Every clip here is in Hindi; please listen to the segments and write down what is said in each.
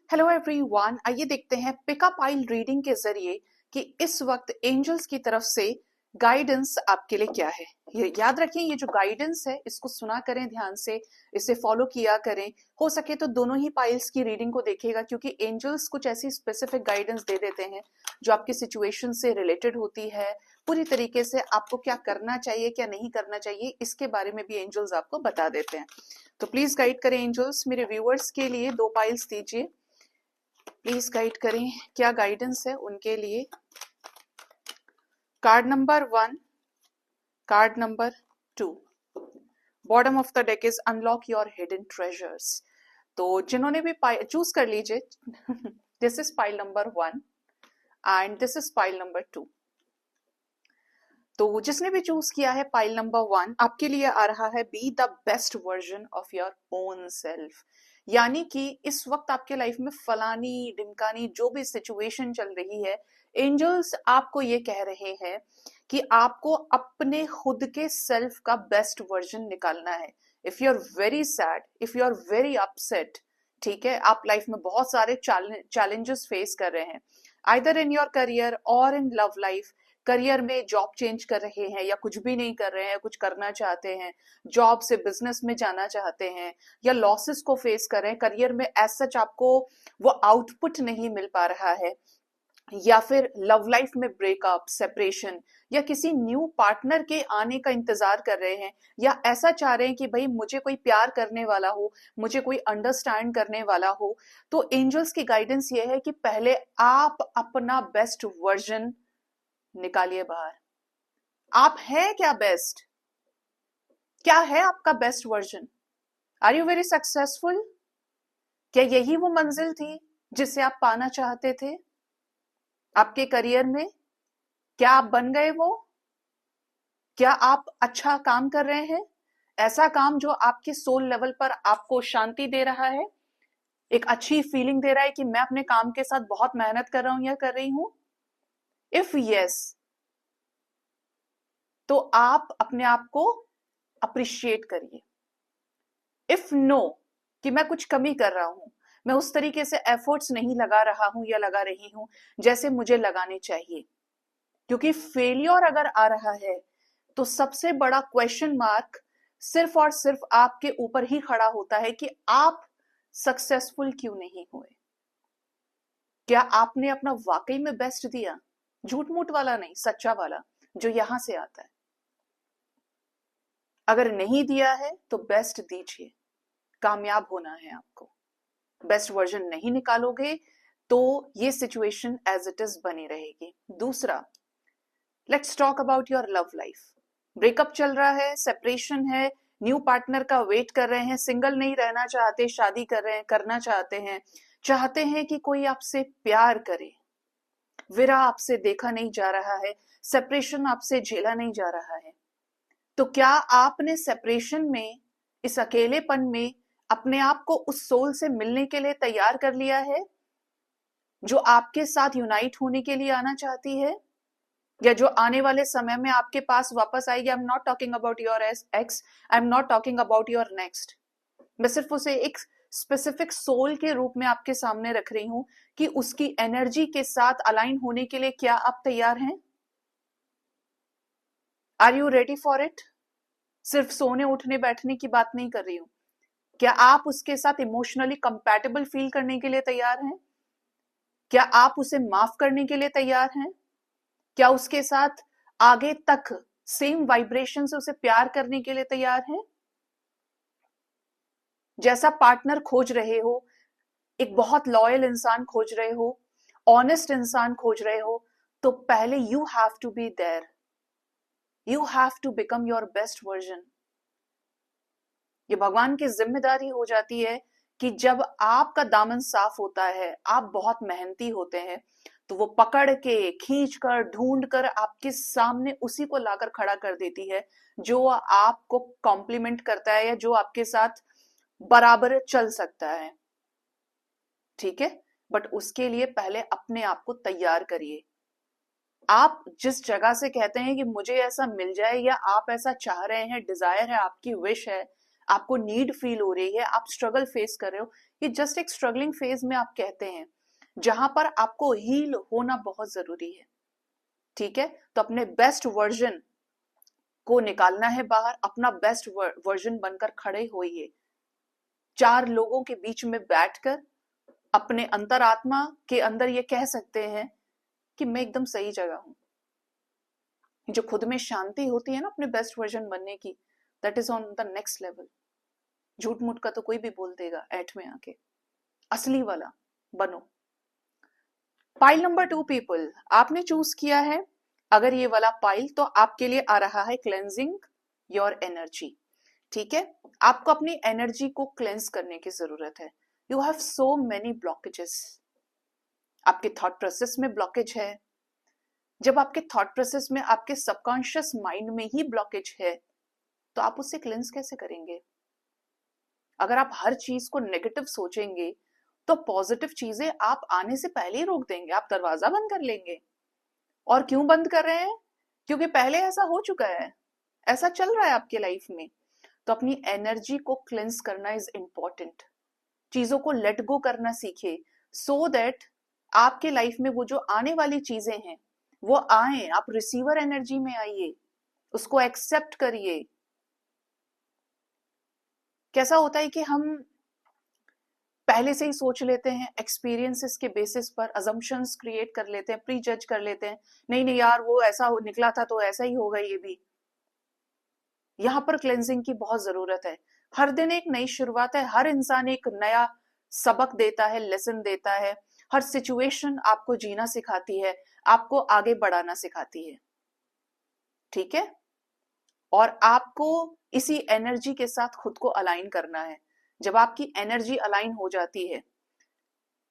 हेलो एवरीवन, आइए देखते हैं पिकअप आइल रीडिंग के जरिए कि इस वक्त एंजल्स की तरफ से गाइडेंस आपके लिए क्या है। ये याद रखें, ये जो गाइडेंस है इसको सुना करें ध्यान से, इसे फॉलो किया करें। हो सके तो दोनों ही पाइल्स की रीडिंग को देखिएगा, क्योंकि एंजल्स कुछ ऐसी स्पेसिफिक गाइडेंस दे देते हैं जो आपकी सिचुएशन से रिलेटेड होती है। पूरी तरीके से आपको क्या करना चाहिए क्या नहीं करना चाहिए इसके बारे में भी एंजल्स आपको बता देते हैं। तो प्लीज गाइड करें एंजल्स, मेरे व्यूअर्स के लिए 2 पाइल्स दीजिए। प्लीज गाइड करें, क्या गाइडेंस है उनके लिए। Card number 1, card number 2। Bottom of the deck is unlock your hidden treasures. तो जिन्होंने भी चूज कर लीजिए this is pile number 1 and this is pile number 2। तो जिसने भी चूज किया है पाइल नंबर 1, आपके लिए आ रहा है be the best version of your own self. यानी कि इस वक्त आपके लाइफ में फलानी ढिमकानी जो भी सिचुएशन चल रही है, एंजल्स आपको ये कह रहे हैं कि आपको अपने खुद के सेल्फ का बेस्ट वर्जन निकालना है। If you are very sad, if you are very upset, ठीक है, आप लाइफ में बहुत सारे चैलेंजेस फेस कर रहे हैं, आइदर इन योर करियर और इन लव लाइफ। करियर में जॉब चेंज कर रहे हैं या कुछ भी नहीं कर रहे हैं, कुछ करना चाहते हैं, जॉब से बिजनेस में जाना चाहते हैं, या लॉसेस को फेस कर रहे हैं करियर में, एज सच आपको वो आउटपुट नहीं मिल पा रहा है, या फिर लव लाइफ में ब्रेकअप, सेपरेशन, या किसी न्यू पार्टनर के आने का इंतजार कर रहे हैं, या ऐसा चाह रहे हैं कि भाई मुझे कोई प्यार करने वाला हो, मुझे कोई अंडरस्टैंड करने वाला हो। तो एंजल्स की गाइडेंस ये है कि पहले आप अपना बेस्ट वर्जन निकालिए बाहर। आप हैं क्या बेस्ट? क्या है आपका best version? Are you very successful? क्या यही वो मंजिल थी जिसे आप पाना चाहते थे आपके करियर में? क्या आप बन गए वो? क्या आप अच्छा काम कर रहे हैं, ऐसा काम जो आपके सोल लेवल पर आपको शांति दे रहा है, एक अच्छी फीलिंग दे रहा है कि मैं अपने काम के साथ बहुत मेहनत कर रहा हूं या कर रही हूं? इफ यस, तो आप अपने आप को अप्रिशिएट करिए। इफ नो, कि मैं कुछ कमी कर रहा हूं, मैं उस तरीके से एफर्ट्स नहीं लगा रहा हूं या लगा रही हूं जैसे मुझे लगाने चाहिए। क्योंकि फेलियर अगर आ रहा है तो सबसे बड़ा क्वेश्चन मार्क सिर्फ और सिर्फ आपके ऊपर ही खड़ा होता है कि आप सक्सेसफुल क्यों नहीं हुए। क्या आपने अपना वाकई में बेस्ट दिया? झूठ मूठ वाला नहीं, सच्चा वाला जो यहां से आता है। अगर नहीं दिया है तो बेस्ट दीजिए, कामयाब होना है आपको। बेस्ट वर्जन नहीं निकालोगे तो ये सिचुएशन एज इट इज बनी रहेगी। दूसरा, let's talk about your love life. Breakup चल रहा है, सेपरेशन है, न्यू पार्टनर का वेट कर रहे हैं, सिंगल नहीं रहना चाहते, शादी कर रहे हैं, करना चाहते हैं कि कोई आपसे प्यार करे, विरह आपसे देखा नहीं जा रहा है, सेपरेशन आपसे झेला नहीं जा रहा है। तो क्या आपने सेपरेशन में, इस अकेलेपन में अपने आप को उस सोल से मिलने के लिए तैयार कर लिया है जो आपके साथ यूनाइट होने के लिए आना चाहती है, या जो आने वाले समय में आपके पास वापस आएगी? I am not talking about your x, I am not talking about your next. मैं सिर्फ उसे एक स्पेसिफिक सोल के रूप में आपके सामने रख रही हूं कि उसकी एनर्जी के साथ अलाइन होने के लिए क्या आप तैयार हैं? Are you ready for it? सिर्फ सोने उठने बैठने की बात नहीं कर रही हूं। क्या आप उसके साथ इमोशनली कंपैटिबल फील करने के लिए तैयार हैं? क्या आप उसे माफ करने के लिए तैयार हैं? क्या उसके साथ आगे तक सेम वाइब्रेशन से उसे प्यार करने के लिए तैयार हैं? जैसा पार्टनर खोज रहे हो, एक बहुत लॉयल इंसान खोज रहे हो, ऑनेस्ट इंसान खोज रहे हो, तो पहले you have to be there, you have to become your best version. ये भगवान की जिम्मेदारी हो जाती है कि जब आपका दामन साफ होता है, आप बहुत मेहनती होते हैं, तो वो पकड़ के, खींच कर, ढूंढ कर आपके सामने उसी को लाकर खड़ा कर देती है जो आपको कॉम्प्लीमेंट करता है या जो आपके साथ बराबर चल सकता है। ठीक है, बट उसके लिए पहले अपने आप को तैयार करिए। आप जिस जगह से कहते हैं कि मुझे ऐसा मिल जाए, या आप ऐसा चाह रहे हैं, डिजायर है, आपकी विश है, आपको नीड फील हो रही है, आप स्ट्रगल फेस कर रहे हो, ये जस्ट एक स्ट्रगलिंग फेज में आप कहते हैं, जहां पर आपको हील होना बहुत जरूरी है। ठीक है, तो अपने बेस्ट वर्जन को निकालना है बाहर, अपना बेस्ट वर्जन बनकर खड़े होइए। 4 लोगों के बीच में बैठकर अपने अंतरात्मा के अंदर ये कह सकते हैं कि मैं एकदम सही जगह हूं। जो खुद में शांति होती है ना अपने बेस्ट वर्जन बनने की, that is on the next level. झूठ मूठ का तो कोई भी बोल देगा ऐठ में आके, असली वाला बनो। पाइल नंबर 2 पीपल, आपने चूज किया है अगर ये वाला पाइल, तो आपके लिए आ रहा है क्लेंजिंग योर एनर्जी। ठीक है, आपको अपनी एनर्जी को क्लेंस करने की जरूरत है। You have so many blockages, आपके थॉट प्रोसेस में ब्लॉकेज है। जब आपके थॉट प्रोसेस में, आपके सबकॉन्शियस माइंड में ही ब्लॉकेज है, तो आप उससे क्लेंस कैसे करेंगे? अगर आप हर चीज को नेगेटिव सोचेंगे तो पॉजिटिव चीजें आप आने से पहले ही रोक देंगे, आप दरवाजा बंद कर लेंगे। और क्यों बंद कर रहे हैं? क्योंकि पहले ऐसा हो चुका है, ऐसा चल रहा है आपके लाइफ में। तो अपनी एनर्जी को क्लेंस करना इज इंपॉर्टेंट। चीजों को लेट गो करना सीखे, सो दैट आपके लाइफ में वो जो आने वाली चीजें हैं वो आए, आप रिसीवर एनर्जी में आइए, उसको एक्सेप्ट करिए। कैसा होता है कि हम पहले से ही सोच लेते हैं, एक्सपीरियंसेस के बेसिस पर अजम्पशंस क्रिएट कर लेते हैं, प्री जज कर लेते हैं, नहीं नहीं यार वो ऐसा निकला था तो ऐसा ही होगा ये भी। यहाँ पर क्लेंजिंग की बहुत जरूरत है। हर दिन एक नई शुरुआत है, हर इंसान एक नया सबक देता है, लेसन देता है। हर सिचुएशन आपको जीना सिखाती है, आपको आगे बढ़ाना सिखाती है। ठीक है, और आपको इसी एनर्जी के साथ खुद को अलाइन करना है। जब आपकी एनर्जी अलाइन हो जाती है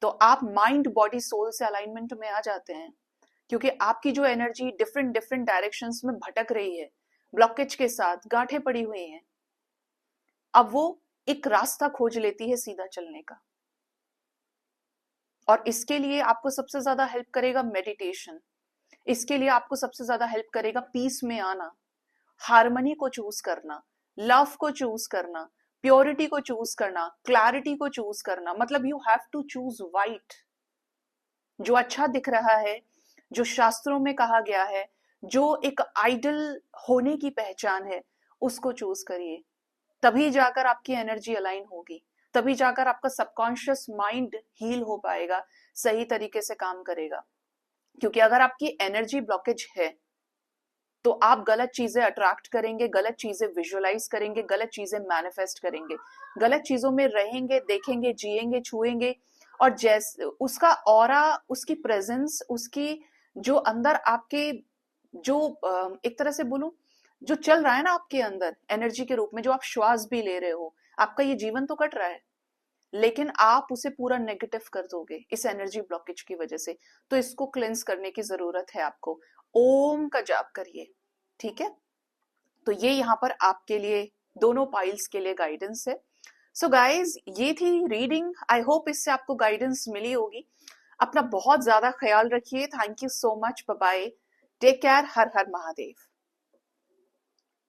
तो आप माइंड बॉडी सोल से अलाइनमेंट में आ जाते हैं, क्योंकि आपकी जो एनर्जी डिफरेंट डिफरेंट डायरेक्शंस में भटक रही है, ब्लॉकेज के साथ गांठें पड़ी हुई हैं, अब वो एक रास्ता खोज लेती है सीधा चलने का। और इसके लिए आपको सबसे ज्यादा हेल्प करेगा मेडिटेशन, इसके लिए आपको सबसे ज्यादा हेल्प करेगा पीस में आना, हार्मनी को चूज करना, लव को चूज करना, प्योरिटी को चूज करना, क्लैरिटी को चूज करना। मतलब you have to choose white, जो अच्छा दिख रहा है, जो शास्त्रों में कहा गया है, जो एक आइडल होने की पहचान है, उसको चूज करिए। तभी जाकर आपकी एनर्जी अलाइन होगी, तभी जाकर आपका सबकॉन्शियस माइंड हील हो पाएगा, सही तरीके से काम करेगा। क्योंकि अगर आपकी एनर्जी ब्लॉकेज है तो आप गलत चीजें अट्रैक्ट करेंगे, गलत चीजें विजुअलाइज करेंगे, गलत चीजें मैनिफेस्ट करेंगे, गलत चीजों में रहेंगे, देखेंगे, जिएंगे, छुएंगे। और जैसे उसका ऑरा, उसकी प्रेजेंस, उसकी जो अंदर आपके, जो एक तरह से बोलूं, जो चल रहा है ना आपके अंदर एनर्जी के रूप में, जो आप श्वास भी ले रहे हो, आपका ये जीवन तो कट रहा है, लेकिन आप उसे पूरा नेगेटिव कर दोगे इस एनर्जी ब्लॉकेज की वजह से। तो इसको क्लेंस करने की जरूरत है आपको। ओम का जाप करिए। ठीक है, तो ये यहाँ पर आपके लिए, दोनों पाइल्स के लिए गाइडेंस है। सो गाइज, ये थी रीडिंग। आई होप इससे आपको गाइडेंस मिली होगी। अपना बहुत ज्यादा ख्याल रखिए। Thank you so much, bye bye, take care, Har Har Mahadev.